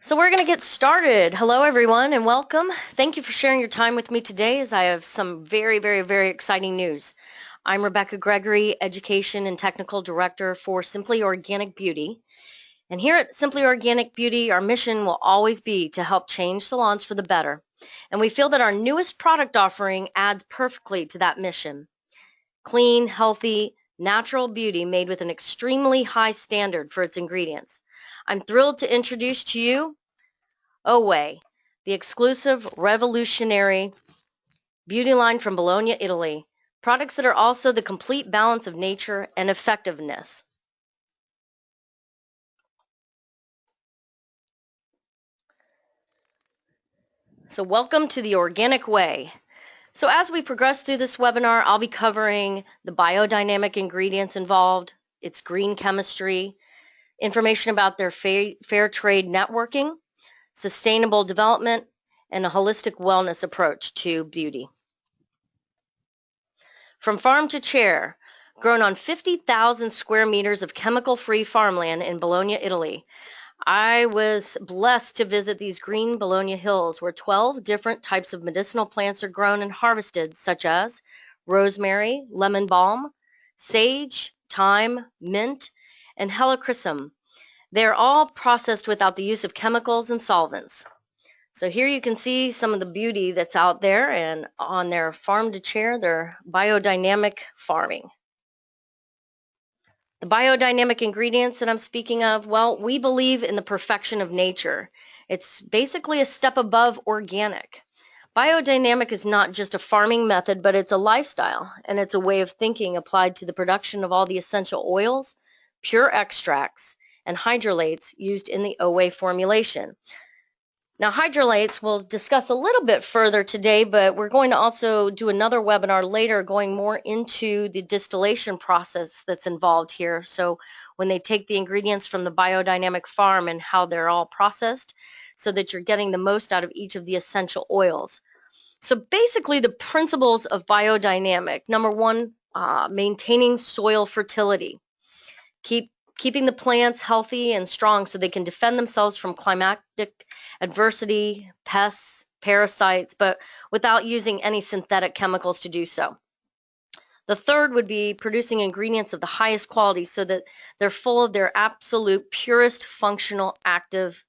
So we're going to get started. Hello, everyone, and welcome. Thank you for sharing your time with me today as I have some very exciting news. I'm Rebecca Gregory, Education and Technical Director for Simply Organic Beauty. And here at Simply Organic Beauty, our mission will always be to help change salons for the better. And we feel that our newest product offering adds perfectly to that mission. Clean, healthy, natural beauty made with an extremely high standard for its ingredients. I'm thrilled to introduce to you Oway, the exclusive revolutionary beauty line from Bologna, Italy. Products that are also the complete balance of nature and effectiveness. So welcome to the Organic Way. So as we progress through this webinar, I'll be covering the biodynamic ingredients involved, its green chemistry, information about their fair trade networking, sustainable development, and a holistic wellness approach to beauty. From farm to chair, grown on 50,000 square meters of chemical-free farmland in Bologna, Italy. I was blessed to visit these green Bologna hills where 12 different types of medicinal plants are grown and harvested, such as rosemary, lemon balm, sage, thyme, mint, and helichrysum. They are all processed without the use of chemicals and solvents. So here you can see some of the beauty that's out there, and on their farm to chair, their biodynamic farming. The biodynamic ingredients that I'm speaking of, well, we believe in the perfection of nature. It's basically a step above organic. Biodynamic is not just a farming method, but it's a lifestyle, and it's a way of thinking applied to the production of all the essential oils, pure extracts, and hydrolates used in the Oway formulation. Now, hydrolates we'll discuss a little bit further today, but we're going to also do another webinar later going more into the distillation process that's involved here. So when they take the ingredients from the biodynamic farm and how they're all processed so that you're getting the most out of each of the essential oils. So basically the principles of biodynamic, number one, maintaining soil fertility. Keeping the plants healthy and strong so they can defend themselves from climatic adversity, pests, parasites, but without using any synthetic chemicals to do so. The third would be producing ingredients of the highest quality so that they're full of their absolute purest functional active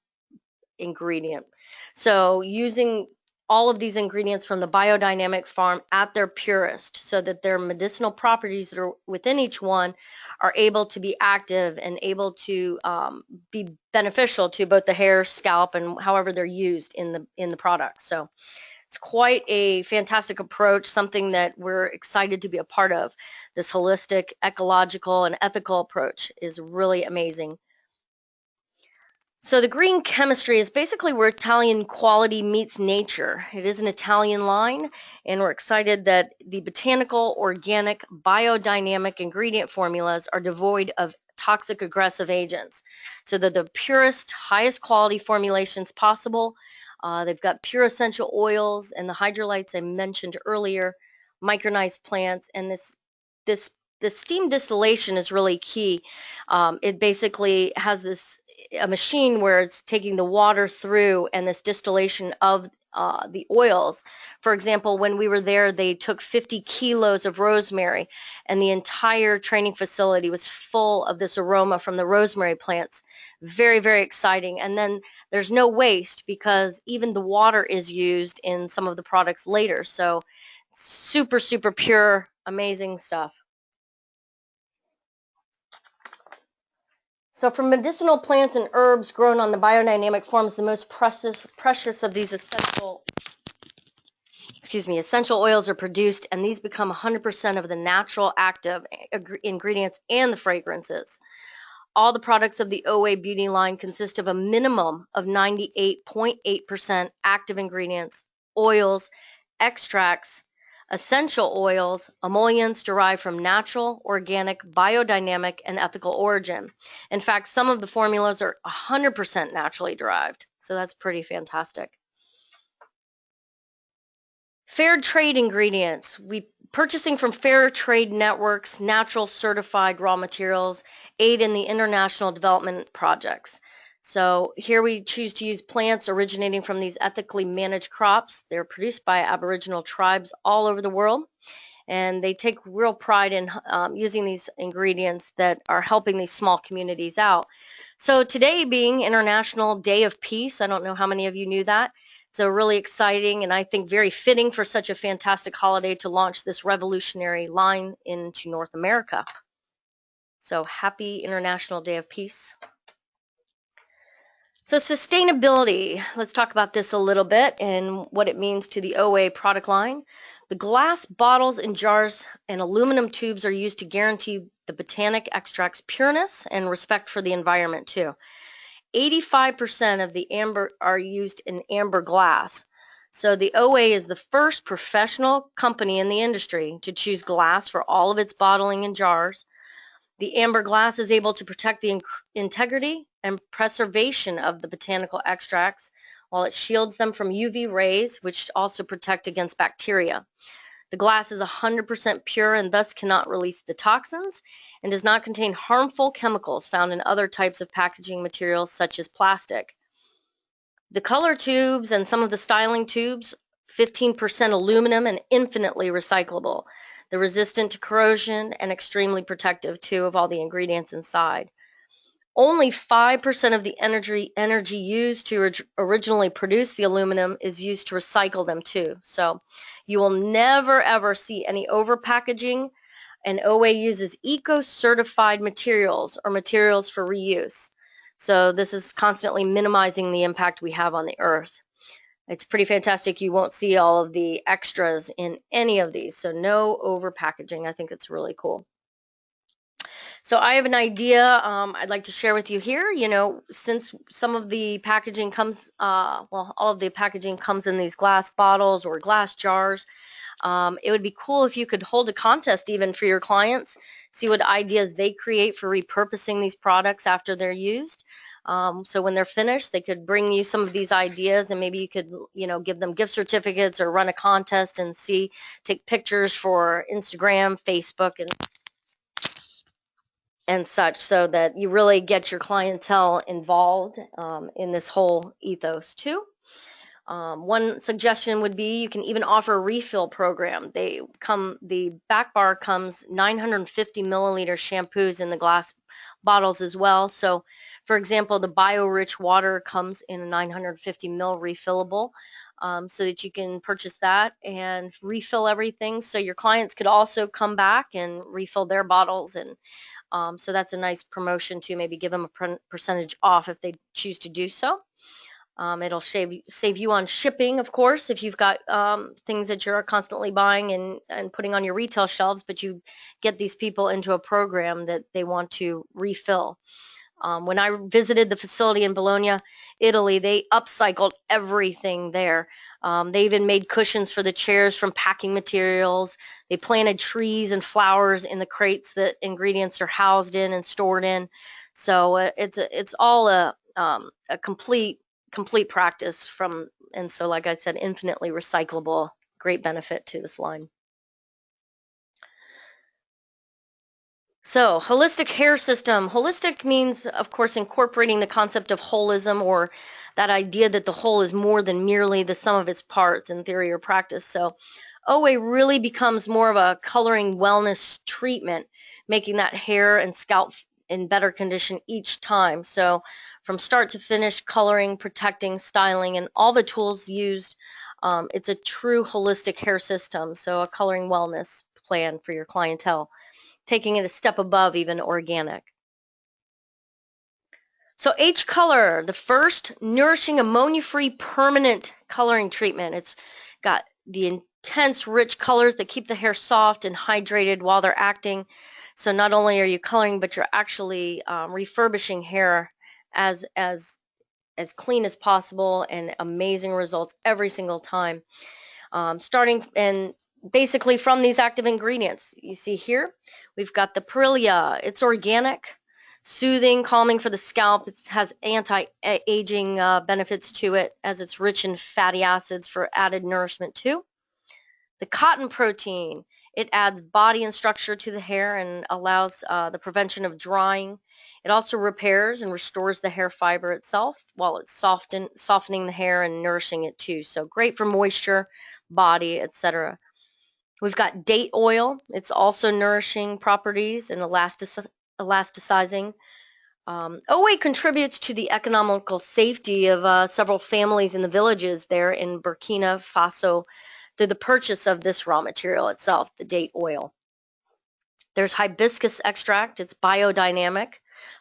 ingredient. So using all of these ingredients from the biodynamic farm at their purest so that their medicinal properties that are within each one are able to be active and able to be beneficial to both the hair, scalp, and however they're used in the product. So it's quite a fantastic approach, something that we're excited to be a part of. This holistic, ecological, and ethical approach is really amazing. So the green chemistry is basically where Italian quality meets nature. It is an Italian line, and we're excited that the botanical, organic, biodynamic ingredient formulas are devoid of toxic aggressive agents. So they're the purest, highest quality formulations possible. They've got pure essential oils and the hydrolytes I mentioned earlier, micronized plants, and this steam distillation is really key. It basically has a machine where it's taking the water through and this distillation of the oils. For example, when we were there, they took 50 kilos of rosemary, and the entire training facility was full of this aroma from the rosemary plants. Very exciting. And then there's no waste because even the water is used in some of the products later. So super pure, amazing stuff. So from medicinal plants and herbs grown on the biodynamic farms, the most precious of these essential oils are produced, and these become 100% of the natural active ingredients and the fragrances. All the products of the Oway beauty line consist of a minimum of 98.8% active ingredients, oils, extracts, essential oils, emollients derived from natural, organic, biodynamic, and ethical origin. In fact, some of the formulas are 100% naturally derived, so that's pretty fantastic. Fair trade ingredients. Purchasing from fair trade networks, natural certified raw materials, aid in the international development projects. So here we choose to use plants originating from these ethically managed crops. They're produced by Aboriginal tribes all over the world, and they take real pride in using these ingredients that are helping these small communities out. So today being International Day of Peace, I don't know how many of you knew that. So really exciting, and I think very fitting for such a fantastic holiday to launch this revolutionary line into North America. So happy International Day of Peace. So sustainability, let's talk about this a little bit and what it means to the Oway product line. The glass bottles and jars and aluminum tubes are used to guarantee the botanic extract's pureness and respect for the environment too. 85% of the amber are used in amber glass. So the Oway is the first professional company in the industry to choose glass for all of its bottling and jars. The amber glass is able to protect the integrity and preservation of the botanical extracts while it shields them from UV rays, which also protect against bacteria. The glass is 100% pure and thus cannot release the toxins and does not contain harmful chemicals found in other types of packaging materials such as plastic. The color tubes and some of the styling tubes, 15% aluminum and infinitely recyclable. They're resistant to corrosion and extremely protective too of all the ingredients inside. Only 5% of the energy used to originally produce the aluminum is used to recycle them too. So you will never ever see any over packaging, and Oway uses eco-certified materials or materials for reuse. So this is constantly minimizing the impact we have on the earth. It's pretty fantastic. You won't see all of the extras in any of these. So no over packaging. I think it's really cool. So I have an idea I'd like to share with you here. You know, since some of the packaging comes, well, all of the packaging comes in these glass bottles or glass jars, it would be cool if you could hold a contest even for your clients, see what ideas they create for repurposing these products after they're used. So when they're finished, they could bring you some of these ideas, and maybe you could, you know, give them gift certificates or run a contest and take pictures for Instagram, Facebook, and such, so that you really get your clientele involved in this whole ethos too. One suggestion would be you can even offer a refill program. The back bar comes 950 milliliter shampoos in the glass bottles as well. So for example, the bio-rich water comes in a 950 ml refillable, so that you can purchase that and refill everything. So your clients could also come back and refill their bottles, and so that's a nice promotion to maybe give them a percentage off if they choose to do so. It'll save you on shipping, of course, if you've got things that you're constantly buying and putting on your retail shelves, but you get these people into a program that they want to refill. When I visited the facility in Bologna, Italy, they upcycled everything there. They even made cushions for the chairs from packing materials. They planted trees and flowers in the crates that ingredients are housed in and stored in. So it's all a complete practice and so like I said, infinitely recyclable. Great benefit to this line. So, holistic hair system. Holistic means, of course, incorporating the concept of holism, or that idea that the whole is more than merely the sum of its parts in theory or practice. So, Oway really becomes more of a coloring wellness treatment, making that hair and scalp in better condition each time. So, from start to finish, coloring, protecting, styling, and all the tools used, it's a true holistic hair system. So, a coloring wellness plan for your clientele, taking it a step above even organic. So Hcolor, the first nourishing ammonia-free permanent coloring treatment. It's got the intense rich colors that keep the hair soft and hydrated while they're acting. So not only are you coloring, but you're actually refurbishing hair as clean as possible, and amazing results every single time. Starting and basically from these active ingredients. You see here, we've got the Perilla. It's organic, soothing, calming for the scalp. It has anti-aging benefits to it, as it's rich in fatty acids for added nourishment too. The cotton protein, it adds body and structure to the hair and allows the prevention of drying. It also repairs and restores the hair fiber itself while it's softening the hair and nourishing it too. So great for moisture, body, etc. We've got date oil. It's also nourishing properties and elasticizing. Oway contributes to the economical safety of several families in the villages there in Burkina Faso through the purchase of this raw material itself, the date oil. There's hibiscus extract. It's biodynamic,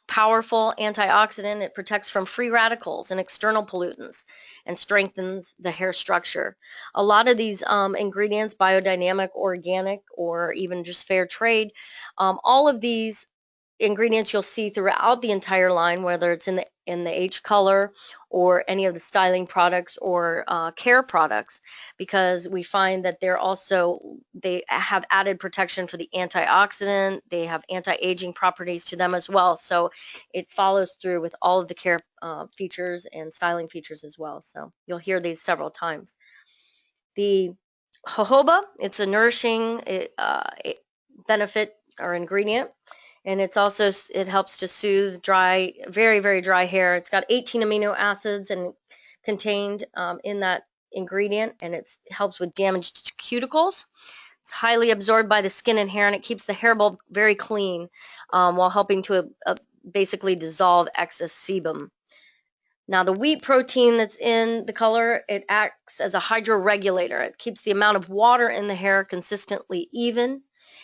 powerful antioxidant. It protects from free radicals and external pollutants and strengthens the hair structure. A lot of these ingredients, biodynamic, organic, or even just fair trade, all of these ingredients you'll see throughout the entire line, whether it's in the Hcolor or any of the styling products or care products, because we find that they have added protection for the antioxidant. They have anti-aging properties to them as well. So it follows through with all of the care features and styling features as well. So you'll hear these several times. The jojoba, it's a nourishing benefit or ingredient. And it helps to soothe dry, very, very dry hair. It's got 18 amino acids and contained in that ingredient, and it helps with damaged cuticles. It's highly absorbed by the skin and hair, and it keeps the hair bulb very clean while helping to basically dissolve excess sebum. Now, the wheat protein that's in the color, it acts as a hydroregulator. It keeps the amount of water in the hair consistently even.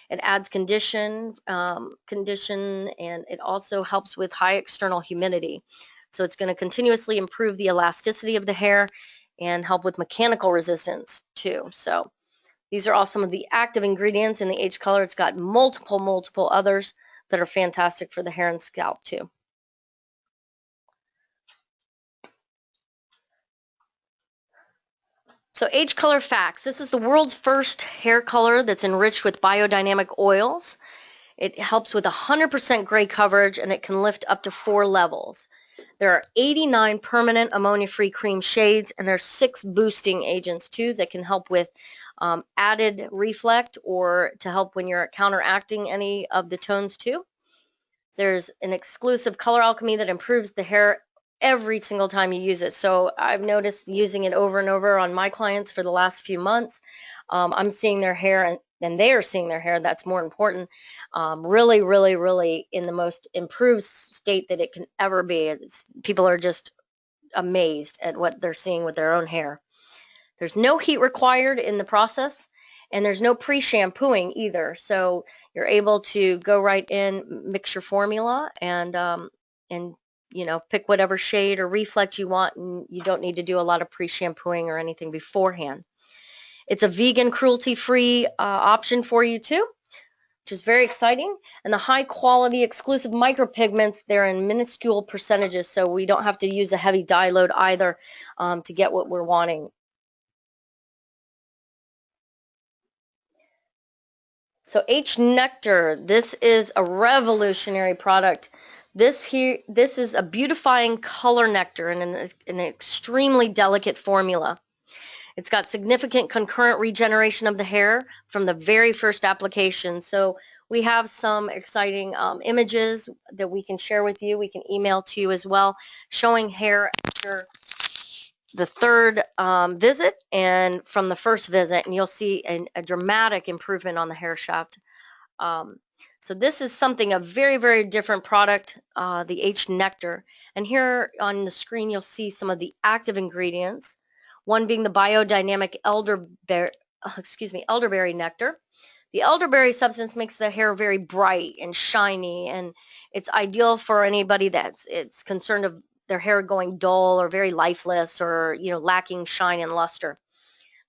It adds condition, and it also helps with high external humidity. So it's going to continuously improve the elasticity of the hair and help with mechanical resistance too. So these are all some of the active ingredients in the Hcolor. It's got multiple others that are fantastic for the hair and scalp too. So Hcolor Facts. This is the world's first hair color that's enriched with biodynamic oils. It helps with 100% gray coverage, and it can lift up to 4 levels. There are 89 permanent ammonia-free cream shades, and there's 6 boosting agents too that can help with added reflect or to help when you're counteracting any of the tones too. There's an exclusive color alchemy that improves the hair every single time you use it. So I've noticed using it over and over on my clients for the last few months. I'm seeing their hair, and they are seeing their hair, that's more important, really, really, really in the most improved state that it can ever be. People are just amazed at what they're seeing with their own hair. There's no heat required in the process, and there's no pre-shampooing either. So you're able to go right in, mix your formula, and pick whatever shade or reflect you want, and you don't need to do a lot of pre-shampooing or anything beforehand. It's a vegan, cruelty-free option for you too, which is very exciting. And the high-quality exclusive micropigments, they're in minuscule percentages, so we don't have to use a heavy dye load either to get what we're wanting. So Hnectar, this is a revolutionary product. This is a beautifying color nectar in an extremely delicate formula. It's got significant concurrent regeneration of the hair from the very first application. So we have some exciting images that we can share with you. We can email to you as well, showing hair after the third visit and from the first visit, and you'll see a dramatic improvement on the hair shaft. So this is a very, very different product, the Hnectar. And here on the screen, you'll see some of the active ingredients, one being the biodynamic elderberry nectar. The elderberry substance makes the hair very bright and shiny, and it's ideal for anybody it's concerned of their hair going dull or very lifeless or lacking shine and luster.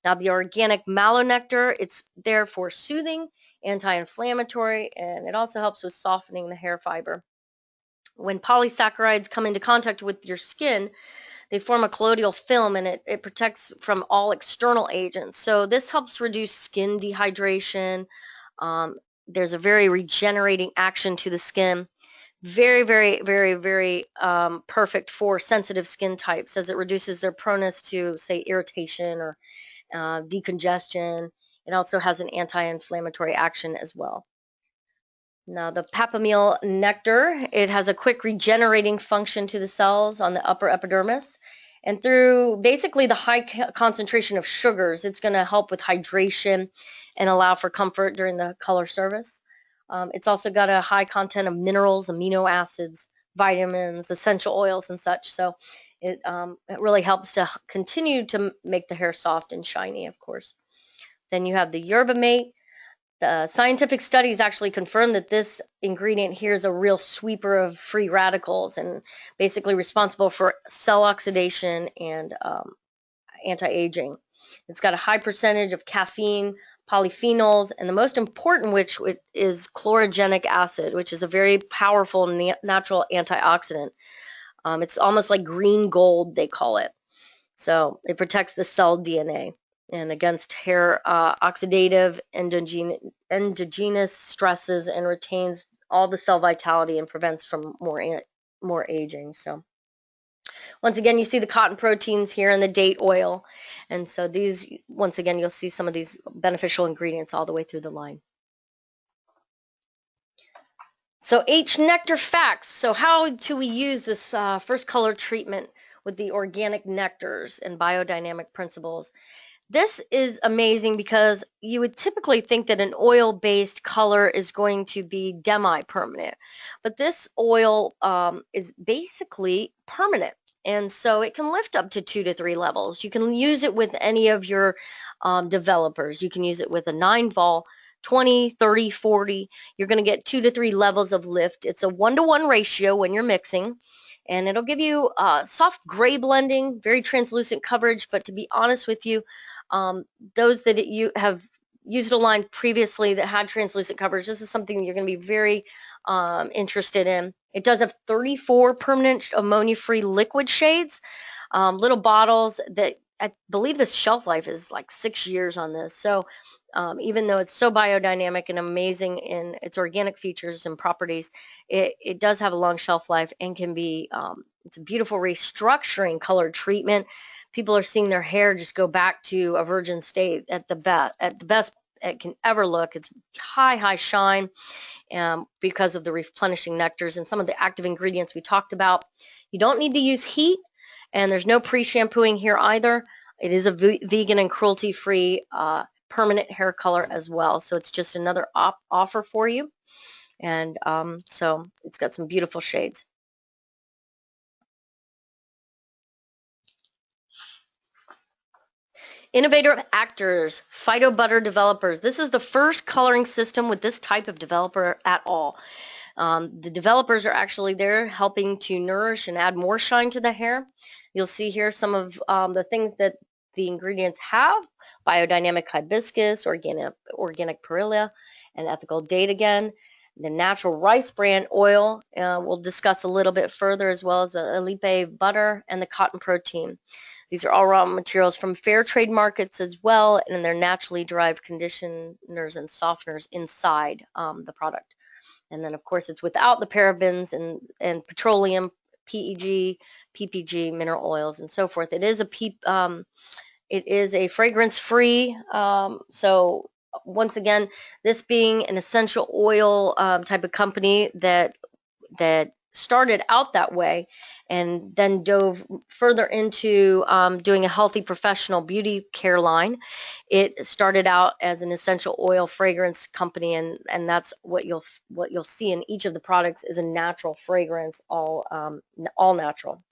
Now the organic mallow nectar, it's there for soothing, anti-inflammatory, and it also helps with softening the hair fiber. When polysaccharides come into contact with your skin, they form a colloidal film, and it protects from all external agents. So this helps reduce skin dehydration. There's a very regenerating action to the skin. Very, very, very, very perfect for sensitive skin types, as it reduces their proneness to, say, irritation or decongestion. It also has an anti-inflammatory action as well. Now the Papamil nectar, it has a quick regenerating function to the cells on the upper epidermis. And through basically the high concentration of sugars, it's going to help with hydration and allow for comfort during the color service. It's also got a high content of minerals, amino acids, vitamins, essential oils, and such. So it really helps to continue to make the hair soft and shiny, of course. Then you have the yerba mate. The scientific studies actually confirm that this ingredient here is a real sweeper of free radicals and basically responsible for cell oxidation and anti-aging. It's got a high percentage of caffeine, polyphenols, and the most important which is chlorogenic acid, which is a very powerful natural antioxidant. It's almost like green gold, they call it. So it protects the cell DNA and against hair oxidative endogenous stresses, and retains all the cell vitality and prevents from more aging. So once again, you see the cotton proteins here and the date oil. And so these, once again, you'll see some of these beneficial ingredients all the way through the line. So Hnectar Facts. So how do we use this first color treatment with the organic nectars and biodynamic principles? This is amazing because you would typically think that an oil-based color is going to be demi-permanent, but this oil is basically permanent, and so it can lift up to 2 to 3 levels. You can use it with any of your developers. You can use it with a 9-vol, 20, 30, 40. You're going to get 2 to 3 levels of lift. It's a 1-to-1 ratio when you're mixing. And it'll give you soft gray blending, very translucent coverage. But to be honest with you, those that you have used a line previously that had translucent coverage, this is something you're going to be very interested in. It does have 34 permanent ammonia-free liquid shades, little bottles that I believe the shelf life is like 6 years on this. So even though it's so biodynamic and amazing in its organic features and properties, it does have a long shelf life and can be, it's a beautiful restructuring color treatment. People are seeing their hair just go back to a virgin state at the best it can ever look. It's high shine because of the replenishing nectars and some of the active ingredients we talked about. You don't need to use heat, and there's no pre-shampooing here either. It is a vegan and cruelty-free permanent hair color as well. So it's just another offer for you. And so it's got some beautiful shades. Innovative actors, phytobutter developers. This is the first coloring system with this type of developer at all. The developers are actually there helping to nourish and add more shine to the hair. You'll see here some of the things that the ingredients have: biodynamic hibiscus, organic perilla, and ethical date again. The natural rice bran oil we'll discuss a little bit further, as well as the Hbleach butter and the cotton protein. These are all raw materials from fair trade markets as well, and they're naturally derived conditioners and softeners inside the product. And then, of course, it's without the parabens and petroleum, PEG, PPG, mineral oils, and so forth. It is a fragrance-free. So once again, this being an essential oil type of company that started out that way and then dove further into doing a healthy professional beauty care line. It started out as an essential oil fragrance company, and that's what you'll see in each of the products is a natural fragrance, all natural.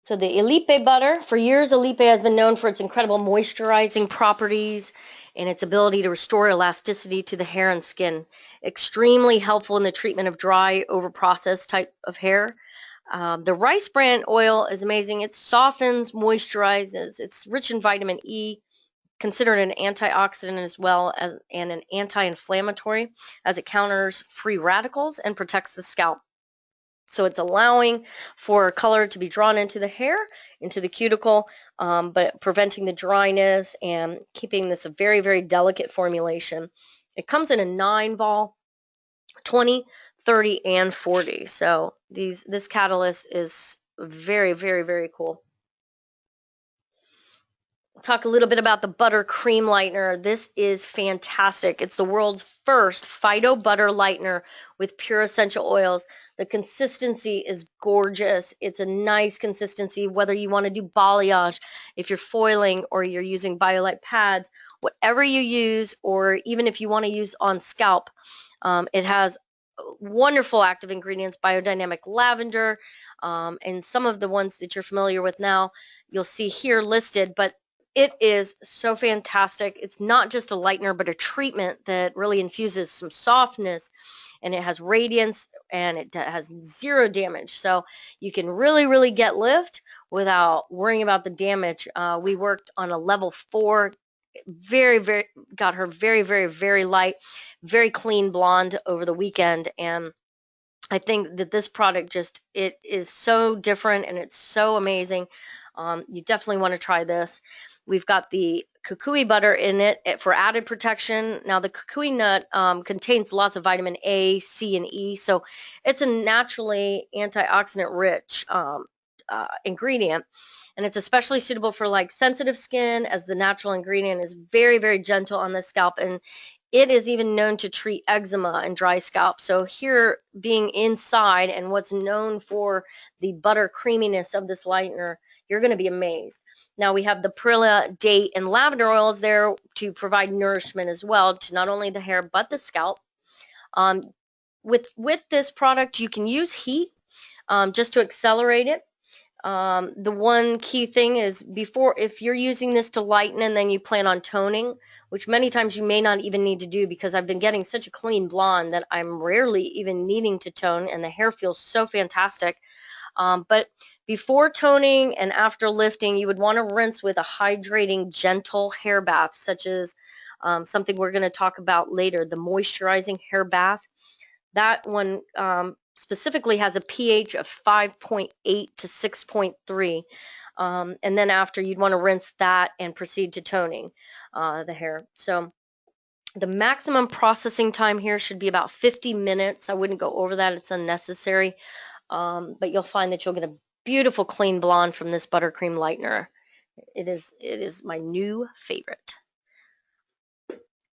So the Hbleach butter, for years Hbleach has been known for its incredible moisturizing properties and its ability to restore elasticity to the hair and skin. Extremely helpful in the treatment of dry, overprocessed type of hair. The rice bran oil is amazing. It softens, moisturizes. It's rich in vitamin E, considered an antioxidant as well as and an anti-inflammatory, as it counters free radicals and protects the scalp. So it's allowing for color to be drawn into the hair, into the cuticle, but preventing the dryness and keeping this a very, very delicate formulation. It comes in a 9-vol, 20, 30, and 40. So this catalyst is Very, very, very cool. Talk a little bit about the butter cream lightener. This is fantastic. It's the world's first phytobutter lightener with pure essential oils. The consistency is gorgeous. It's a nice consistency, whether you want to do balayage, if you're foiling or you're using BioLite pads, whatever you use, or even if you want to use on scalp. It has wonderful active ingredients, biodynamic lavender, and some of the ones that you're familiar with now, you'll see here listed, but it is so fantastic. It's not just a lightener, but a treatment that really infuses some softness, and it has radiance, and it has zero damage. So you can really, really get lift without worrying about the damage. We worked on a level 4, very, very, got her very, very, very light, very clean blonde over the weekend. And I think that this product it is so different and it's so amazing. You definitely want to try this. We've got the kukui butter in it for added protection. Now, the kukui nut contains lots of vitamin A, C, and E, so it's a naturally antioxidant-rich ingredient, and it's especially suitable for like sensitive skin, as the natural ingredient is very, very gentle on the scalp, and it is even known to treat eczema and dry scalp. So here, being inside and what's known for the butter creaminess of this lightener, you're going to be amazed. Now we have the perilla, date, and lavender oils there to provide nourishment as well to not only the hair but the scalp. With this product, you can use heat just to accelerate it. The one key thing is, if you're using this to lighten and then you plan on toning, which many times you may not even need to do, because I've been getting such a clean blonde that I'm rarely even needing to tone, and the hair feels so fantastic. But before toning and after lifting, you would want to rinse with a hydrating, gentle hair bath, such as something we're going to talk about later, the moisturizing hair bath. That one specifically has a pH of 5.8 to 6.3. And then after, you'd want to rinse that and proceed to toning the hair. So the maximum processing time here should be about 50 minutes. I wouldn't go over that. It's unnecessary. But you'll find that you'll get a beautiful clean blonde from this buttercream lightener. It is my new favorite.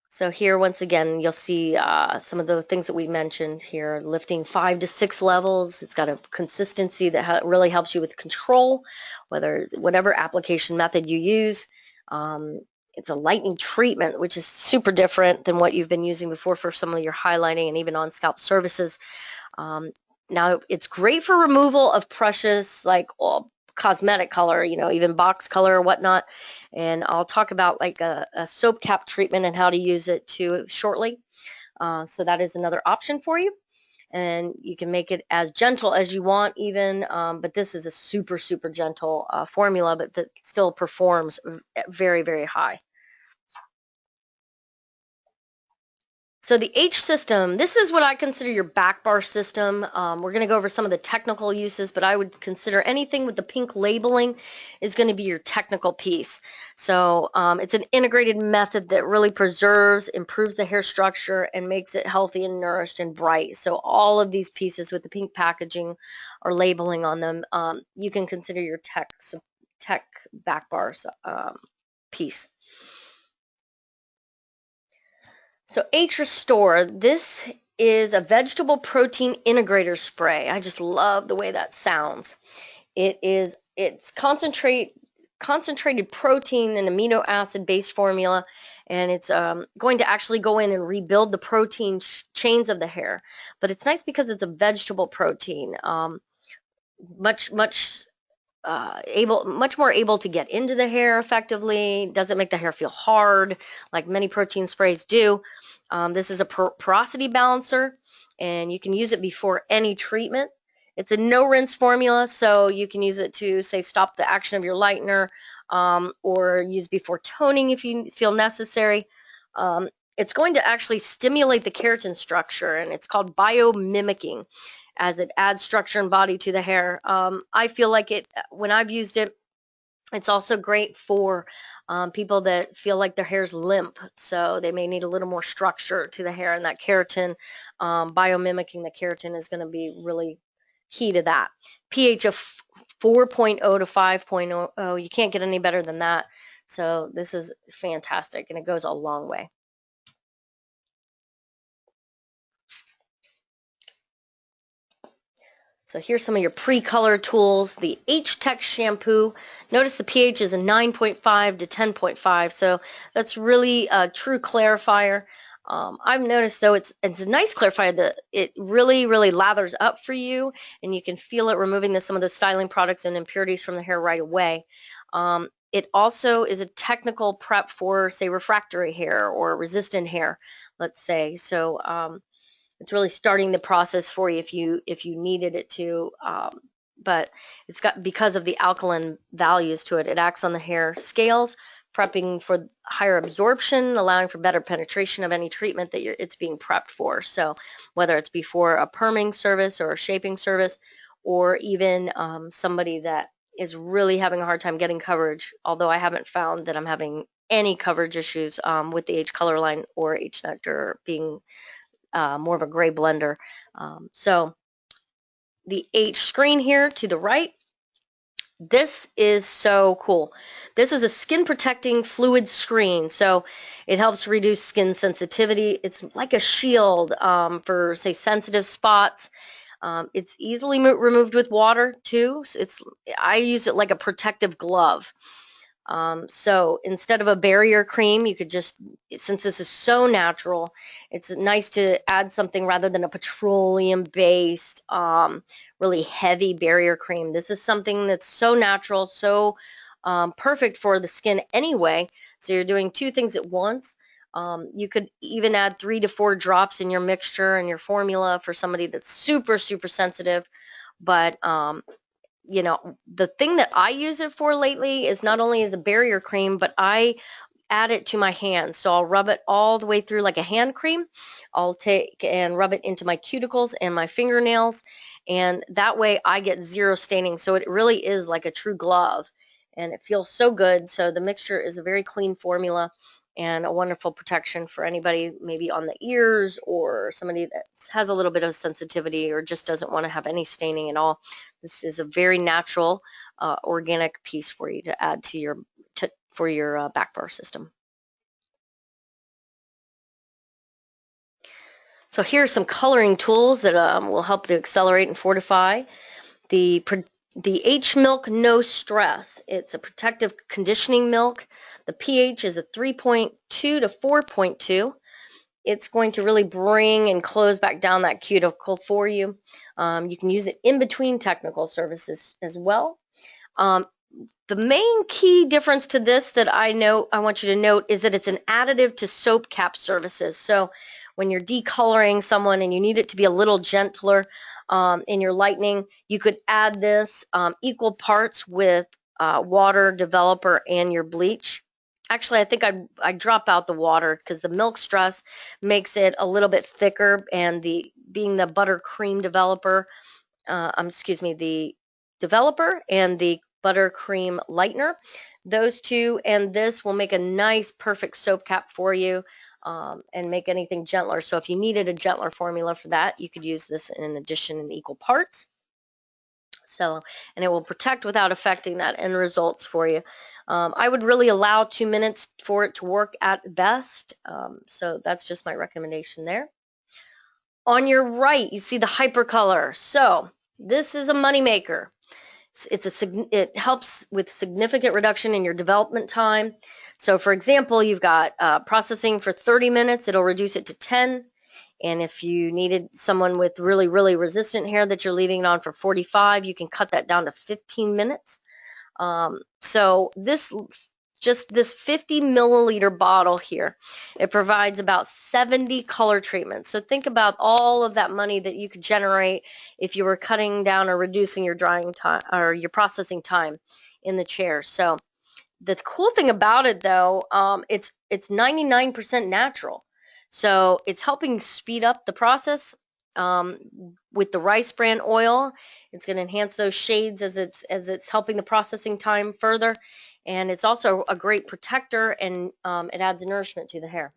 So here, once again, you'll see some of the things that we mentioned here, lifting 5 to 6 levels. It's got a consistency that really helps you with control, whatever application method you use. It's a lightening treatment, which is super different than what you've been using before for some of your highlighting and even on scalp services. Now, it's great for removal of precious, like cosmetic color, even box color or whatnot. And I'll talk about like a soap cap treatment and how to use it too shortly. So that is another option for you. And you can make it as gentle as you want even, but this is a super, super gentle formula, but that still performs very, very high. So the Hsystem, this is what I consider your back bar system. We're going to go over some of the technical uses, but I would consider anything with the pink labeling is going to be your technical piece. So it's an integrated method that really preserves, improves the hair structure, and makes it healthy and nourished and bright. So all of these pieces with the pink packaging or labeling on them, you can consider your tech back bars piece. So H-Restore, this is a vegetable protein integrator spray. I just love the way that sounds. It's concentrated protein and amino acid based formula, and it's going to actually go in and rebuild the protein chains of the hair. But it's nice because it's a vegetable protein, much more able to get into the hair effectively. Doesn't make the hair feel hard like many protein sprays do. This is a porosity balancer, and you can use it before any treatment. It's a no rinse formula, so you can use it to, say, stop the action of your lightener, or use before toning if you feel necessary. It's going to actually stimulate the keratin structure, and it's called biomimicking, as it adds structure and body to the hair. I feel like when I've used it, it's also great for people that feel like their hair's limp, so they may need a little more structure to the hair, and that keratin, biomimicking the keratin, is going to be really key to that. pH of 4.0 to 5.0. You can't get any better than that. So this is fantastic, and it goes a long way. So here's some of your pre-color tools. The H-Tech shampoo. Notice the pH is a 9.5 to 10.5, so that's really a true clarifier. I've noticed, though, it's a nice clarifier that it really lathers up for you, and you can feel it removing some of those styling products and impurities from the hair right away. It also is a technical prep for, say, refractory hair or resistant hair, let's say. So it's really starting the process for you if you needed it to. But it's got, because of the alkaline values to it, it acts on the hair scales, prepping for higher absorption, allowing for better penetration of any treatment that it's being prepped for. So whether it's before a perming service or a shaping service, or even somebody that is really having a hard time getting coverage, although I haven't found that I'm having any coverage issues with the Hcolor line or Hnectar being more of a gray blender. So the H screen here to the right, this is so cool. This is a skin protecting fluid screen, so it helps reduce skin sensitivity. It's like a shield for, say, sensitive spots. It's easily removed with water too. So I use it like a protective glove. So instead of a barrier cream, you could just, since this is so natural, it's nice to add something rather than a petroleum-based, really heavy barrier cream. This is something that's so natural, so perfect for the skin anyway. So you're doing two things at once. You could even add 3 to 4 drops in your mixture and your formula for somebody that's super sensitive. But you know, the thing that I use it for lately is not only as a barrier cream, but I add it to my hands. So I'll rub it all the way through like a hand cream. I'll take and rub it into my cuticles and my fingernails, and that way I get zero staining. So it really is like a true glove, and it feels so good. So the mixture is a very clean formula and a wonderful protection for anybody maybe on the ears, or somebody that has a little bit of sensitivity or just doesn't want to have any staining at all. This is a very natural, organic piece for you to add to your for your back bar system. So here are some coloring tools that will help to accelerate and fortify. The H-Milk No Stress. It's a protective conditioning milk. The pH is a 3.2 to 4.2. It's going to really bring and close back down that cuticle for you. You can use it in between technical services as well. The main key difference to this that I want you to note is that it's an additive to soap cap services. So when you're decoloring someone and you need it to be a little gentler in your lightening, you could add this equal parts with water, developer, and your bleach. Actually, I think I drop out the water because the milk stress makes it a little bit thicker, and being the buttercream developer, the developer and the buttercream lightener, those two and this will make a nice perfect soap cap for you and make anything gentler. So if you needed a gentler formula for that, you could use this in addition in equal parts. So, and it will protect without affecting that end results for you. I would really allow 2 minutes for it to work at best. So that's just my recommendation there. On your right, you see the Hcolor. So this is a moneymaker. It helps with significant reduction in your development time. So for example, you've got processing for 30 minutes, it'll reduce it to 10. And if you needed someone with really resistant hair that you're leaving it on for 45, you can cut that down to 15 minutes. So this 50 milliliter bottle here, it provides about 70 color treatments. So think about all of that money that you could generate if you were cutting down or reducing your drying time or your processing time in the chair. So the cool thing about it, though, it's 99% natural. So it's helping speed up the process with the rice bran oil. It's going to enhance those shades as it's helping the processing time further. And it's also a great protector, and it adds nourishment to the hair.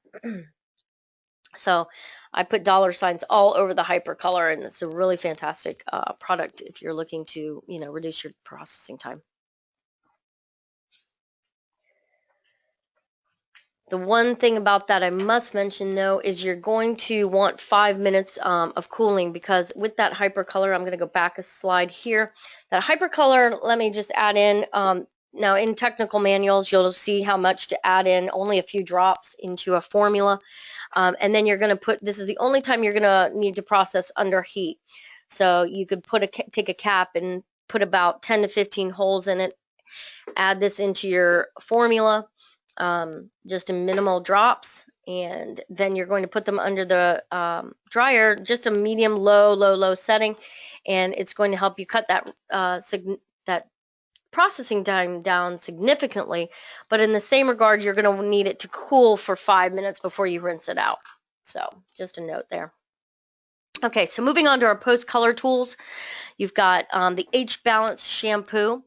So I put dollar signs all over the Hcolor, and it's a really fantastic product if you're looking to, reduce your processing time. The one thing about that I must mention, though, is you're going to want 5 minutes of cooling, because with that Hcolor, I'm going to go back a slide here. That Hcolor, let me just add in, now in technical manuals, you'll see how much to add in, only a few drops into a formula. And then you're going to put, this is the only time you're going to need to process under heat. So you could take a cap and put about 10 to 15 holes in it, add this into your formula, just in minimal drops, and then you're going to put them under the dryer, just a medium low setting, and it's going to help you cut that that processing time down significantly. But in the same regard, you're going to need it to cool for 5 minutes before you rinse it out. So just a note there. Okay, so moving on to our post-color tools, you've got the Hbleach shampoo.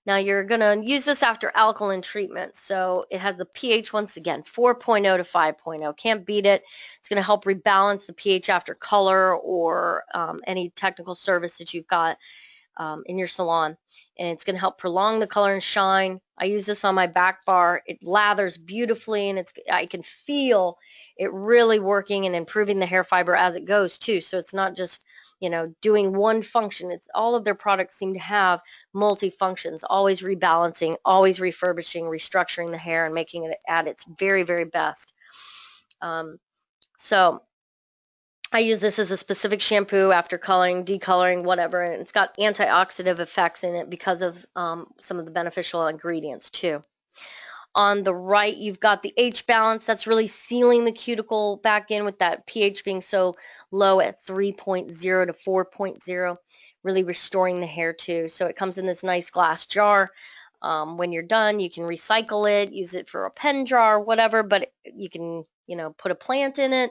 Now you're going to use this after alkaline treatment. So it has the pH, once again, 4.0 to 5.0. Can't beat it. It's going to help rebalance the pH after color or any technical service that you've got in your salon. And it's going to help prolong the color and shine. I use this on my back bar. It lathers beautifully, and I can feel it really working and improving the hair fiber as it goes too. So it's not just, doing one function. It's all of their products seem to have multi-functions, always rebalancing, always refurbishing, restructuring the hair, and making it at its very, very best. So I use this as a specific shampoo after coloring, decoloring, whatever, and it's got antioxidant effects in it because of some of the beneficial ingredients too. On the right, you've got the Hbleach. That's really sealing the cuticle back in with that pH being so low at 3.0 to 4.0, really restoring the hair too. So it comes in this nice glass jar. When you're done, you can recycle it, use it for a pen jar, whatever, but you can, put a plant in it,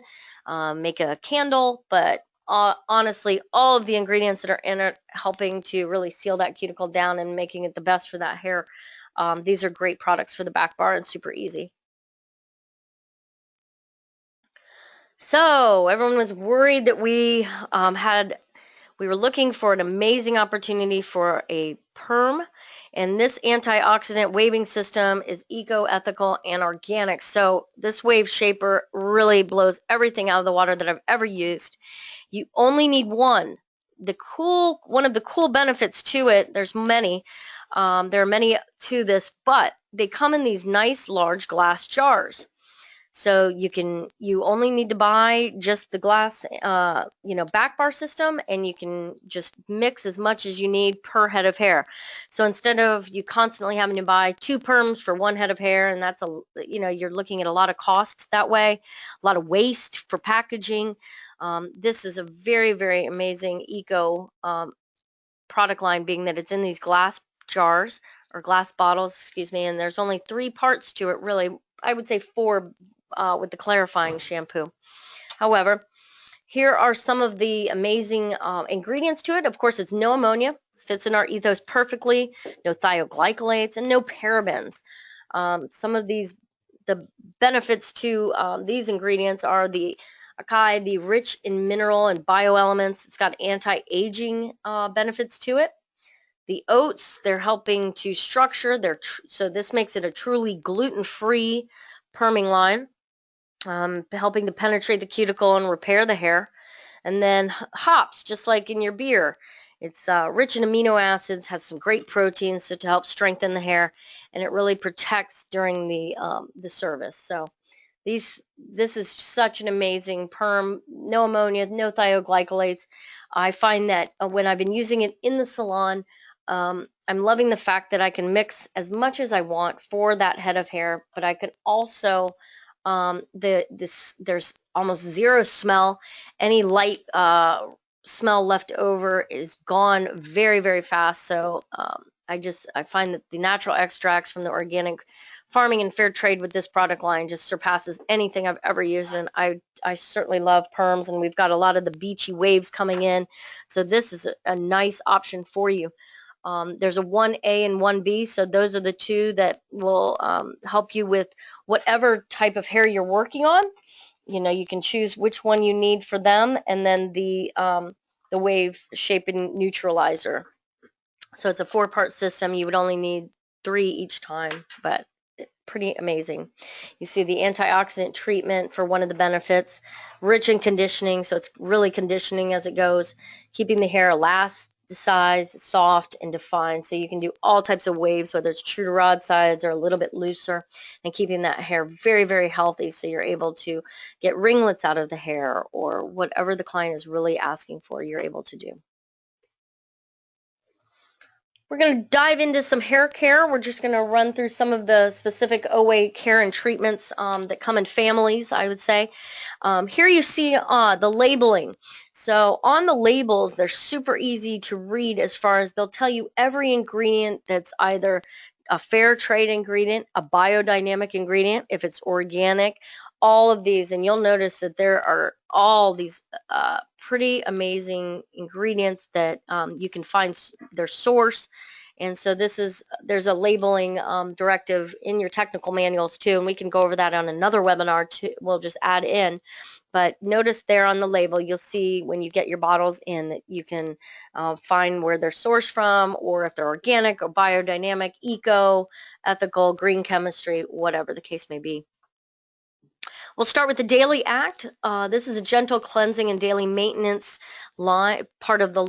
make a candle, but honestly, all of the ingredients that are in it helping to really seal that cuticle down and making it the best for that hair. These are great products for the back bar and super easy. So everyone was worried that we were looking for an amazing opportunity for a perm, and this antioxidant waving system is eco-ethical and organic. So this wave shaper really blows everything out of the water that I've ever used. You only need one. One of the cool benefits to it, there's many. There are many to this, but they come in these nice large glass jars. So you only need to buy just the glass, back bar system, and you can just mix as much as you need per head of hair. So instead of you constantly having to buy 2 perms for 1 head of hair, and that's you're looking at a lot of costs that way, a lot of waste for packaging. This is a very, very amazing eco product line, being that it's in these glass jars or glass bottles, excuse me, and there's only 3 parts to it, really. I would say 4 with the clarifying shampoo. However, here are some of the amazing ingredients to it. Of course, it's no ammonia. It fits in our ethos perfectly. No thioglycolates and no parabens. Some of the benefits to these ingredients are the acai, the rich in mineral and bioelements. It's got anti-aging benefits to it. The oats, they're helping to structure. So this makes it a truly gluten-free perming line, helping to penetrate the cuticle and repair the hair. And then hops, just like in your beer. It's rich in amino acids, has some great proteins to help strengthen the hair, and it really protects during the service. So this is such an amazing perm, no ammonia, no thioglycolates. I find that when I've been using it in the salon, I'm loving the fact that I can mix as much as I want for that head of hair, but I can also there's almost zero smell. Any light smell left over is gone very, very fast. So I find that the natural extracts from the organic farming and fair trade with this product line just surpasses anything I've ever used, and I certainly love perms, and we've got a lot of the beachy waves coming in, so this is a nice option for you. There's a 1A and 1B, so those are the 2 that will help you with whatever type of hair you're working on. you know, you can choose which one you need for them, and then the wave shaping neutralizer. So it's a 4-part system. You would only need 3 each time, but pretty amazing. You see the antioxidant treatment for one of the benefits, rich in conditioning, so it's really conditioning as it goes, keeping the hair elasticized, soft, and defined. So you can do all types of waves, whether it's true to rod sides or a little bit looser, and keeping that hair very, very healthy, so you're able to get ringlets out of the hair, or whatever the client is really asking for, you're able to do. We're going to dive into some hair care. We're just going to run through some of the specific Oway care and treatments that come in families, I would say. Here you see the labeling. So on the labels, they're super easy to read, as far as they'll tell you every ingredient that's either a fair trade ingredient, a biodynamic ingredient, if it's organic, all of these. And you'll notice that there are all these pretty amazing ingredients that you can find their source. And so there's a labeling directive in your technical manuals too, and we can go over that on another webinar too. We'll just add in. But notice there on the label, you'll see when you get your bottles in that you can find where they're sourced from, or if they're organic or biodynamic, eco, ethical, green chemistry, whatever the case may be. We'll start with the Daily Act. This is a gentle cleansing and daily maintenance line, part of the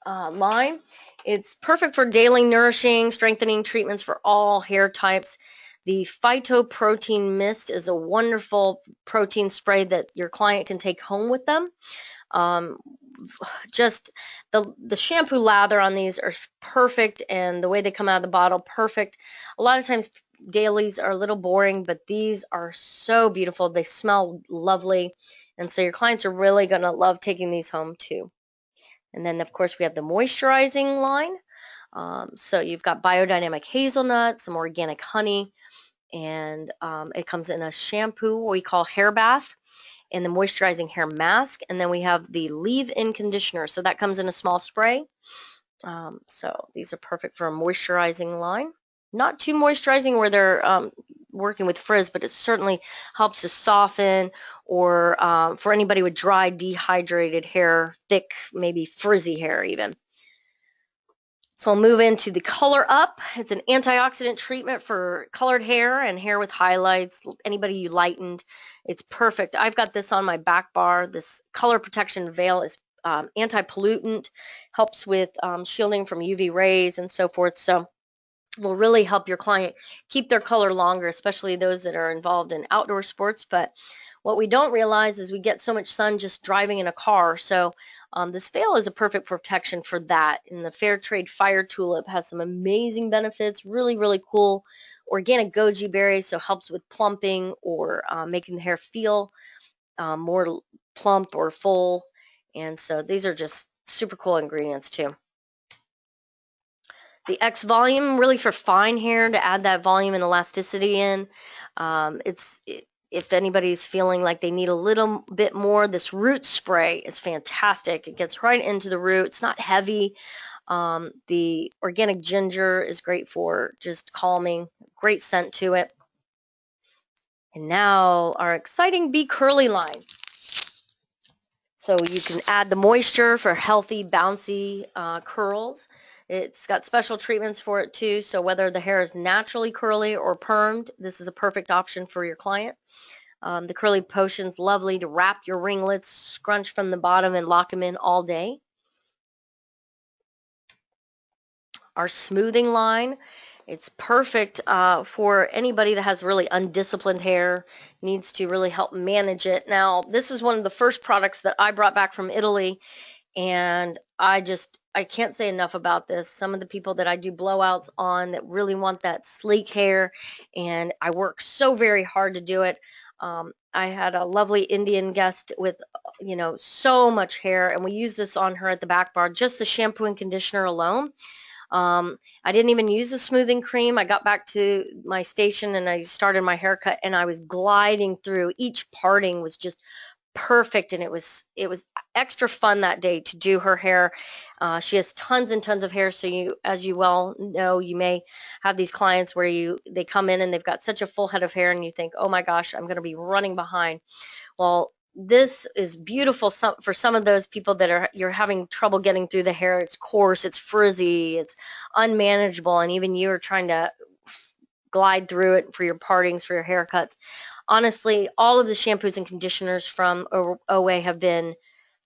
line. It's perfect for daily nourishing, strengthening treatments for all hair types. The Phytoprotein Mist is a wonderful protein spray that your client can take home with them. Just the shampoo lather on these are perfect, and the way they come out of the bottle, perfect. A lot of times dailies are a little boring, but these are so beautiful. They smell lovely, and so your clients are really going to love taking these home too. And then of course we have the moisturizing line. So you've got biodynamic hazelnut, some organic honey, and it comes in a shampoo we call hair bath, and the moisturizing hair mask, and then we have the leave-in conditioner, so that comes in a small spray. So these are perfect for a moisturizing line. Not too moisturizing where they're working with frizz, but it certainly helps to soften, or for anybody with dry, dehydrated hair, thick, maybe frizzy hair even. So I'll move into the Color Up. It's an antioxidant treatment for colored hair and hair with highlights, anybody you lightened. It's perfect. I've got this on my back bar. This color protection veil is anti-pollutant, helps with shielding from UV rays and so forth. So will really help your client keep their color longer, especially those that are involved in outdoor sports. But what we don't realize is we get so much sun just driving in a car. So this veil is a perfect protection for that. And the Fair Trade Fire Tulip has some amazing benefits, really, really cool. Organic goji berry, so helps with plumping, or making the hair feel more plump or full. And so these are just super cool ingredients too. The X volume, really for fine hair, to add that volume and elasticity in. If anybody's feeling like they need a little bit more, this root spray is fantastic. It gets right into the root. It's not heavy. The organic ginger is great for just calming. Great scent to it. And now our exciting Be Curly line. So you can add the moisture for healthy, bouncy curls. It's got special treatments for it too, so whether the hair is naturally curly or permed, this is a perfect option for your client. The Curly Potion's lovely to wrap your ringlets, scrunch from the bottom, and lock them in all day. Our smoothing line, it's perfect for anybody that has really undisciplined hair, needs to really help manage it. Now, this is one of the first products that I brought back from Italy, and I can't say enough about this. Some of the people that I do blowouts on that really want that sleek hair, and I work so very hard to do it. I had a lovely Indian guest with, so much hair, and we used this on her at the back bar, just the shampoo and conditioner alone. I didn't even use the smoothing cream. I got back to my station and I started my haircut, and I was gliding through. Each parting was just perfect, and it was extra fun that day to do her hair. She has tons and tons of hair, so you, as you well know, you may have these clients where they come in and they've got such a full head of hair and you think, oh my gosh, I'm going to be running behind. Well, this is beautiful for some of those people that you're having trouble getting through the hair. It's coarse, it's frizzy, it's unmanageable, and even you are trying to glide through it for your partings, for your haircuts. Honestly, all of the shampoos and conditioners from Oway have been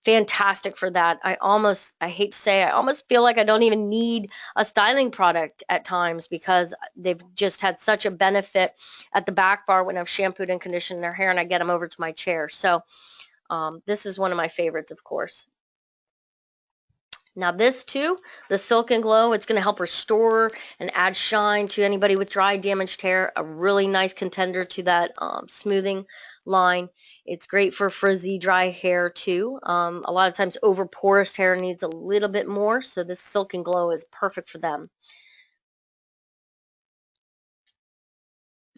fantastic for that. I hate to say, I almost feel like I don't even need a styling product at times because they've just had such a benefit at the back bar when I've shampooed and conditioned their hair and I get them over to my chair. So this is one of my favorites, of course. Now this too, the Silk and Glow, it's going to help restore and add shine to anybody with dry, damaged hair. A really nice contender to that smoothing line. It's great for frizzy, dry hair too. A lot of times over porous hair needs a little bit more, so this Silk and Glow is perfect for them.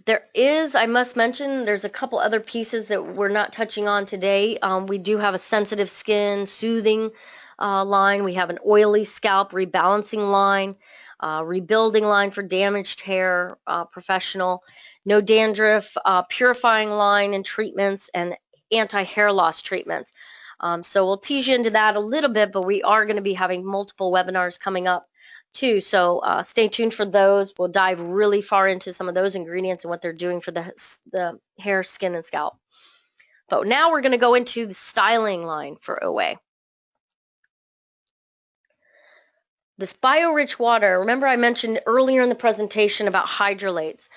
There is, I must mention, there's a couple other pieces that we're not touching on today. We do have a sensitive skin soothing line. We have an oily scalp rebalancing line, rebuilding line for damaged hair, professional, no dandruff, purifying line and treatments, and anti-hair loss treatments. So we'll tease you into that a little bit, but we are going to be having multiple webinars coming up too, so stay tuned for those. We'll dive really far into some of those ingredients and what they're doing for the hair, skin, and scalp. But now we're going to go into the styling line for Oway. This bio-rich water, remember I mentioned earlier in the presentation about hydrolates.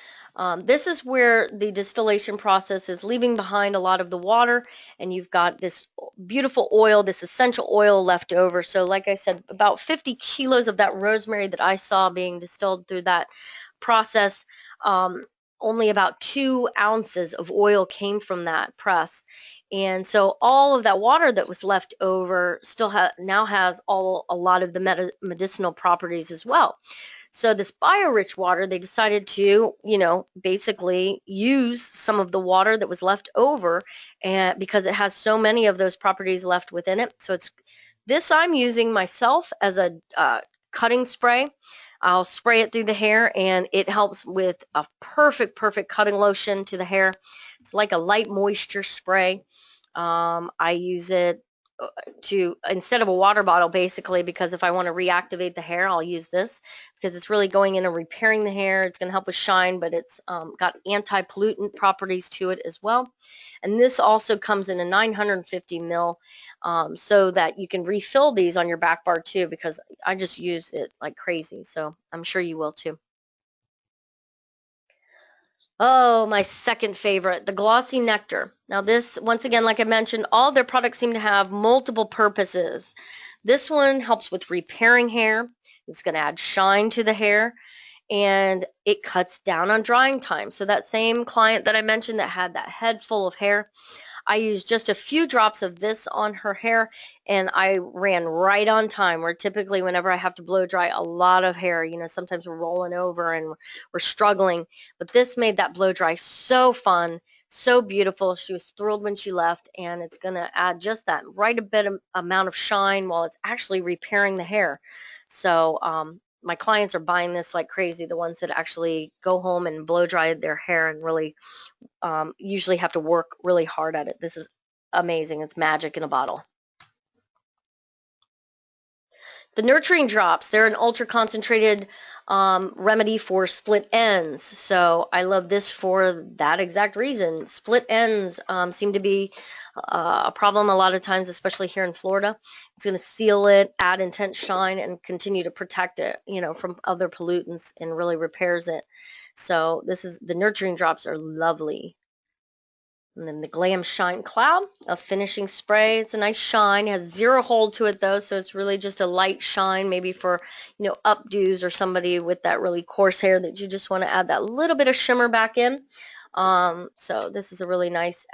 This is where the distillation process is leaving behind a lot of the water, and you've got this beautiful oil, this essential oil left over. So like I said, about 50 kilos of that rosemary that I saw being distilled through that process, only about 2 ounces of oil came from that press. And so all of that water that was left over still now has a lot of the medicinal properties as well. So this bio-rich water, they decided to, basically use some of the water that was left over, and because it has so many of those properties left within it. So this I'm using myself as a cutting spray. I'll spray it through the hair, and it helps with a perfect cutting lotion to the hair. It's like a light moisture spray. I use it instead of a water bottle, basically, because if I want to reactivate the hair, I'll use this because it's really going in and repairing the hair. It's going to help with shine, but it's got anti-pollutant properties to it as well. And this also comes in a 950 ml, so that you can refill these on your back bar too, because I just use it like crazy. So I'm sure you will too. Oh, my second favorite, the Glossy Nectar. Now this, once again, like I mentioned, all their products seem to have multiple purposes. This one helps with repairing hair. It's going to add shine to the hair, and it cuts down on drying time. So that same client that I mentioned that had that head full of hair, I used just a few drops of this on her hair, and I ran right on time, where typically whenever I have to blow dry a lot of hair, sometimes we're rolling over and we're struggling, but this made that blow dry so fun, so beautiful. She was thrilled when she left, and it's going to add just that right amount of shine while it's actually repairing the hair. So my clients are buying this like crazy, the ones that actually go home and blow dry their hair and really usually have to work really hard at it. This is amazing. It's magic in a bottle. The nurturing drops, they're an ultra concentrated remedy for split ends. So I love this for that exact reason. Split ends seem to be a problem a lot of times, especially here in Florida. It's going to seal it, add intense shine, and continue to protect it, from other pollutants, and really repairs it. So the nurturing drops are lovely. And then the Glamshine Cloud, a finishing spray. It's a nice shine. It has 0 hold to it though, so it's really just a light shine, maybe for updos or somebody with that really coarse hair that you just want to add that little bit of shimmer back in. So this is a really nice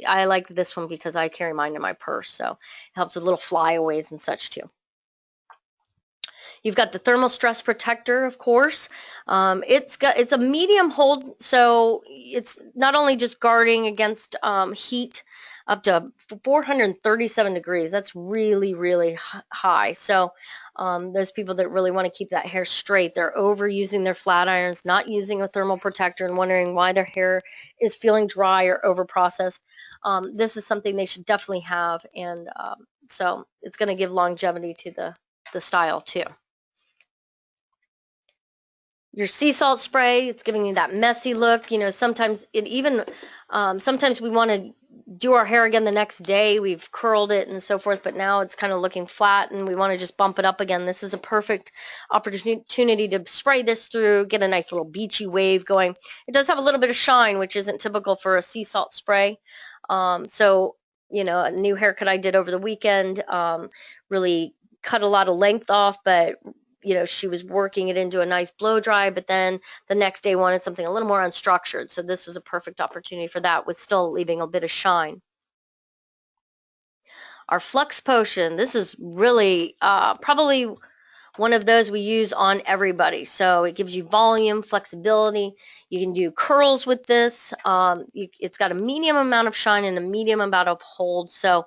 I like this one because I carry mine in my purse, so it helps with little flyaways and such too. You've got the thermal stress protector, of course. It's a medium hold, so it's not only just guarding against heat up to 437 degrees. That's really, really high. So those people that really want to keep that hair straight, they're overusing their flat irons, not using a thermal protector, and wondering why their hair is feeling dry or overprocessed. This is something they should definitely have, and so it's going to give longevity to the style too. Your sea salt spray, it's giving you that messy look. You know, sometimes sometimes we want to do our hair again the next day. We've curled it and so forth, but now it's kind of looking flat and we want to just bump it up again. This is a perfect opportunity to spray this through, get a nice little beachy wave going. It does have a little bit of shine, which isn't typical for a sea salt spray. So, you know, a new haircut I did over the weekend, really cut a lot of length off, but you know, she was working it into a nice blow dry, but then the next day wanted something a little more unstructured. So this was a perfect opportunity for that, with still leaving a bit of shine. Our Flux Potion, this is really probably one of those we use on everybody. So it gives you volume, flexibility. You can do curls with this. It's got a medium amount of shine and a medium amount of hold. So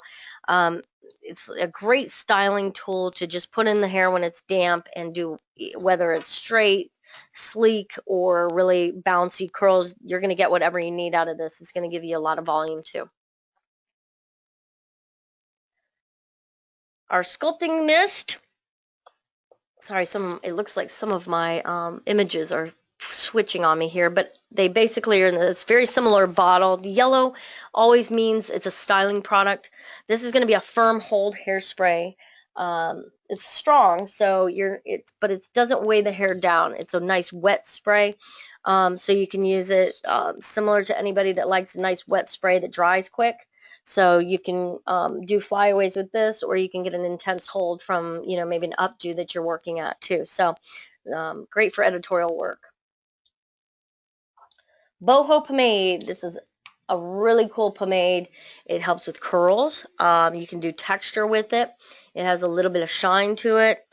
it's a great styling tool to just put in the hair when it's damp and do, whether it's straight, sleek, or really bouncy curls. You're going to get whatever you need out of this. It's going to give you a lot of volume too. Our Sculpting Mist. Sorry, it looks like some of my images are switching on me here, but they basically are in this very similar bottle. The yellow always means it's a styling product. This is going to be a firm hold hairspray. It's strong, so but it doesn't weigh the hair down. It's a nice wet spray, so you can use it similar to anybody that likes a nice wet spray that dries quick. So you can do flyaways with this, or you can get an intense hold from, you know, maybe an updo that you're working at too. So great for editorial work. Boho Pomade. This is a really cool pomade. It helps with curls. You can do texture with it. It has a little bit of shine to it.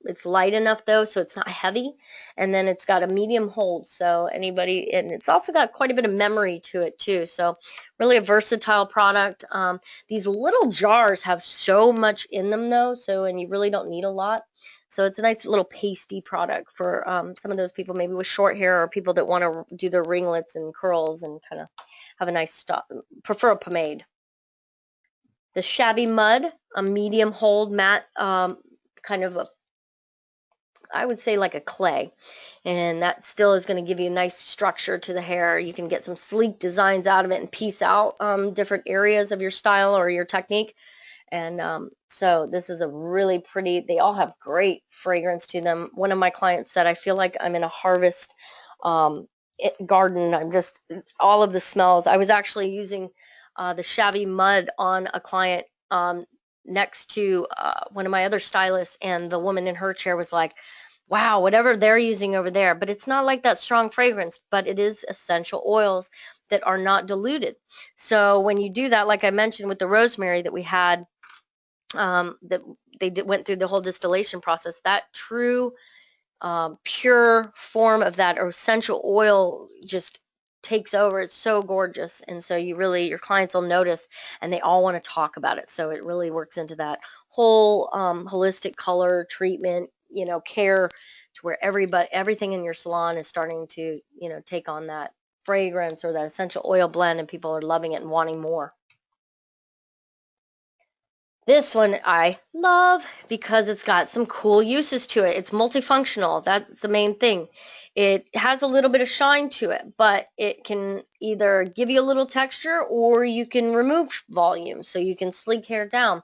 It's light enough though, so it's not heavy. And then it's got a medium hold, so and it's also got quite a bit of memory to it too. So really a versatile product. These little jars have so much in them though, and you really don't need a lot. So it's a nice little pasty product for some of those people maybe with short hair, or people that want to do their ringlets and curls and kind of have a nice stuff. Prefer a pomade. The Shabby Mud, a medium hold matte, kind of I would say like a clay, and that still is going to give you a nice structure to the hair. You can get some sleek designs out of it and piece out different areas of your style or your technique. And so this is a really pretty, they all have great fragrance to them. One of my clients said, I feel like I'm in a harvest garden. I'm just, all of the smells. I was actually using the Shabby Mud on a client next to one of my other stylists, and the woman in her chair was like, wow, whatever they're using over there. But it's not like that strong fragrance, but it is essential oils that are not diluted. So when you do that, like I mentioned with the rosemary that we had, that went through the whole distillation process, that true pure form of that essential oil just takes over. It's so gorgeous, and so your clients will notice, and they all want to talk about it. So it really works into that whole holistic color treatment, you know, care, to where everything in your salon is starting to, you know, take on that fragrance or that essential oil blend, and people are loving it and wanting more. This one I love because it's got some cool uses to it. It's multifunctional. That's the main thing. It has a little bit of shine to it, but it can either give you a little texture, or you can remove volume, so you can sleek hair down.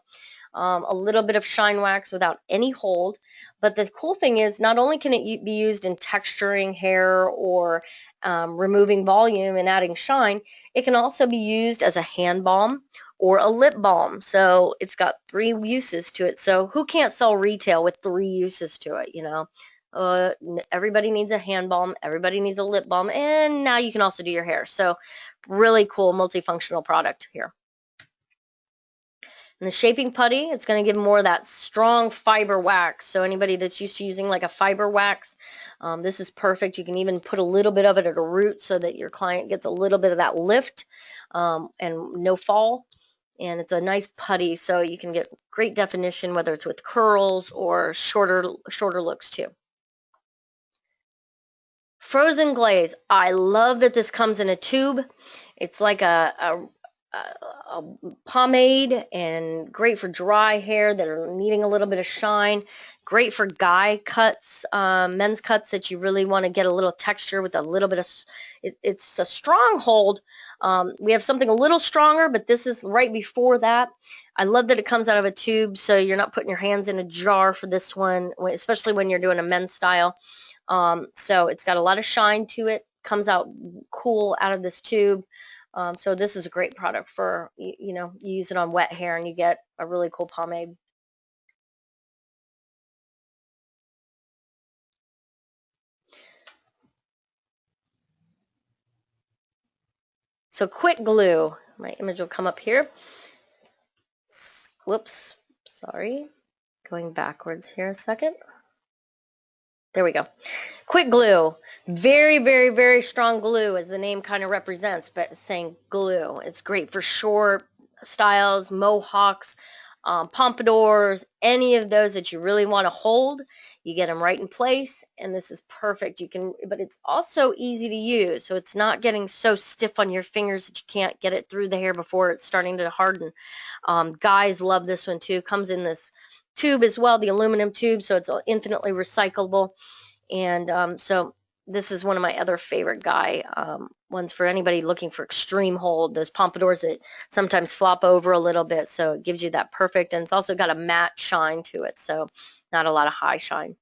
A little bit of shine wax without any hold. But the cool thing is, not only can it be used in texturing hair or removing volume and adding shine, it can also be used as a hand balm or a lip balm. So it's got 3 uses to it. So who can't sell retail with 3 uses to it, you know? Everybody needs a hand balm, everybody needs a lip balm, and now you can also do your hair. So really cool multifunctional product here. And the shaping putty, it's going to give more of that strong fiber wax. So anybody that's used to using like a fiber wax, this is perfect. You can even put a little bit of it at a root so that your client gets a little bit of that lift and no fall. And it's a nice putty, so you can get great definition, whether it's with curls or shorter looks too. Frozen glaze. I love that this comes in a tube. It's like a pomade and great for dry hair that are needing a little bit of shine. Great for guy cuts, men's cuts that you really want to get a little texture with a little bit of, it's a strong hold. We have something a little stronger, but this is right before that. I love that it comes out of a tube, so you're not putting your hands in a jar for this one, especially when you're doing a men's style. So it's got a lot of shine to it, comes out cool out of this tube. So this is a great product for, you use it on wet hair and you get a really cool pomade. So quick glue, my image will come up here. Whoops, sorry, going backwards here a second. There we go. Quick glue, very, very, very strong glue, as the name kind of represents, but it's saying glue. It's great for short styles, mohawks, pompadours, any of those that you really want to hold. You get them right in place, and this is perfect. You can, but it's also easy to use, so it's not getting so stiff on your fingers that you can't get it through the hair before it's starting to harden. Guys love this one too. Comes in this tube as well, the aluminum tube, so it's infinitely recyclable. And so this is one of my other favorite guy ones for anybody looking for extreme hold, those pompadours that sometimes flop over a little bit, so it gives you that perfect, and it's also got a matte shine to it, so not a lot of high shine.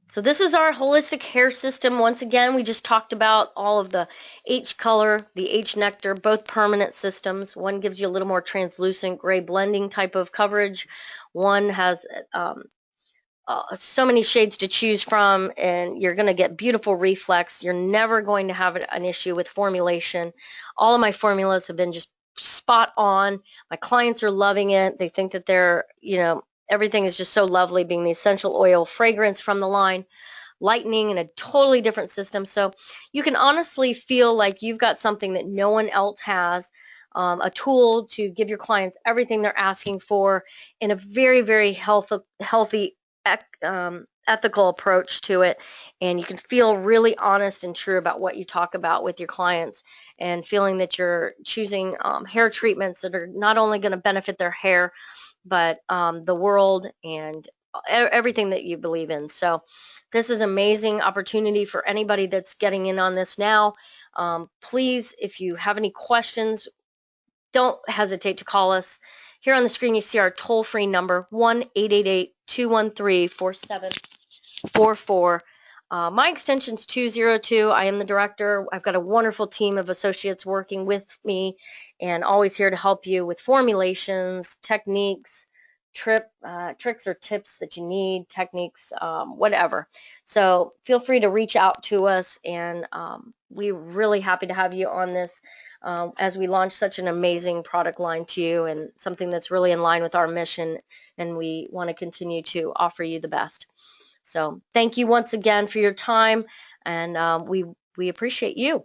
So this is our holistic hair system. Once again, we just talked about all of the Hcolor, the Hnectar, both permanent systems. One gives you a little more translucent gray blending type of coverage. One has so many shades to choose from, and you're going to get beautiful reflex. You're never going to have an issue with formulation. All of my formulas have been just spot on. My clients are loving it. They think that they're, everything is just so lovely, being the essential oil fragrance from the line, lightening in a totally different system. So you can honestly feel like you've got something that no one else has, a tool to give your clients everything they're asking for in a very, very healthy, ethical approach to it. And you can feel really honest and true about what you talk about with your clients, and feeling that you're choosing hair treatments that are not only going to benefit their hair, but the world and everything that you believe in. So this is an amazing opportunity for anybody that's getting in on this now. Please, if you have any questions, don't hesitate to call us. Here on the screen, you see our toll-free number, 1-888-213-4744. My extension's 202. I am the director. I've got a wonderful team of associates working with me and always here to help you with formulations, techniques, tricks or tips that you need, techniques, whatever. So feel free to reach out to us, and we're really happy to have you on this as we launch such an amazing product line to you, and something that's really in line with our mission, and we want to continue to offer you the best. So thank you once again for your time, and we appreciate you.